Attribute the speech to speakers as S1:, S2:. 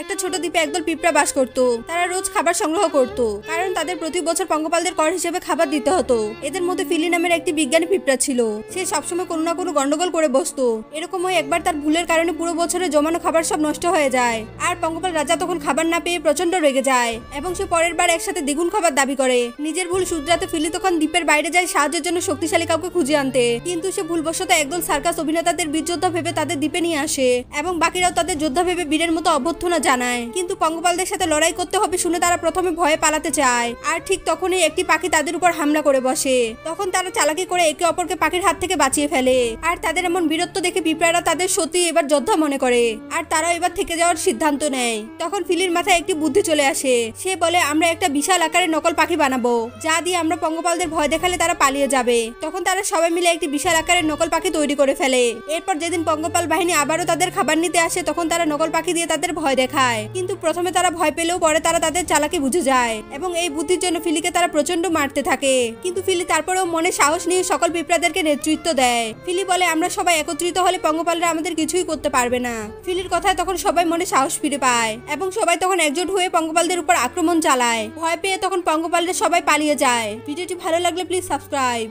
S1: একটা ছোট দ্বীপে একদল পিঁপড়া বাস করত। তারা রোজ খাবার সংগ্রহ করত, কারণ তাদের প্রতি বছর পঙ্গপালদের কর হিসেবে খাবার দিতে হতো। এদের মধ্যে ফিলি নামের একটি বিজ্ঞানী পিঁপড়া ছিল। সে সবসময় কোনো না কোনো গন্ডগোল করে বসতো। এরকমই একবার তার ভুলের কারণে পুরো বছরে জমানো খাবার সব নষ্ট হয়ে যায়। আর পঙ্গপাল রাজা তখন খাবার না পেয়ে প্রচন্ড রেগে যায় এবং সে পরের বার একসাথে দ্বিগুণ খাবার দাবি করে। নিজের ভুল শুধরাতে ফিলি তখন দ্বীপের বাইরে যায় সাহায্যের জন্য শক্তিশালী কাউকে খুঁজে আনতে, কিন্তু সে ভুলবশত একদল সার্কাস অভিনেতাদের বীর যোদ্ধা ভেবে তাদের দ্বীপে নিয়ে আসে এবং বাকিরাও তাদের যোদ্ধা ভেবে বীরের মতো অভ্যর্থনা জানায়। কিন্তু পঙ্গপালদের সাথে লড়াই করতে হবে শুনে তারা প্রথমে ভয়ে পালাতে চায়, আর ঠিক তখনই একটি পাখি তাদের উপর হামলা করে বসে। তখন তারা চালাকি করে একে অপরকে পাখির হাত থেকে বাঁচিয়ে ফেলে। আর তাদের এমন বীরত্ব দেখে পিঁপড়ারা তাদের সত্যি এবার যোদ্ধা মনে করে, আর তারাও এবার থেকে যাওয়ার সিদ্ধান্ত নেয়। তখন ফিলির মাথায় একটি বুদ্ধি চলে আসে। সে বলে, আমরা একটা বিশাল আকারের নকল পাখি বানাবো, যা দিয়ে আমরা পঙ্গপালদের ভয় দেখালে তারা পালিয়ে যাবে। তখন তারা সবাই মিলে একটি বিশাল আকারের নকল পাখি তৈরি করে ফেলে। এরপর যেদিন পঙ্গপাল বাহিনী আবারও তাদের খাবার নিতে আসে, তখন তারা নকল পাখি দিয়ে তাদের ভয় দেখায়। কিন্তু প্রথমে তারা ভয় পেলেও পরে তারা তাদের চালাকি বুঝে যায় এবং এই বুদ্ধির জন্য ফিলিকে তারা প্রচন্ড মারতে থাকে। কিন্তু ফিলি তারপরেও মনে সাহস নিয়ে সকল পিঁপড়াদেরকে নেতৃত্ব দেয়। ফিলি বলে, আমরা সবাই একত্রিত হলে পঙ্গপালরা আমাদের কিছুই করতে পারবে না। ফিলির কথায় তখন সবাই মনে সাহস ফিরে পায় এবং সবাই তখন একজোট হয়ে পঙ্গপালদের উপর আক্রমণ চালায়। ভয় পেয়ে তখন পঙ্গপালরা সবাই পালিয়ে যায়। ভিডিওটি ভালো লাগলে প্লিজ সাবস্ক্রাইব।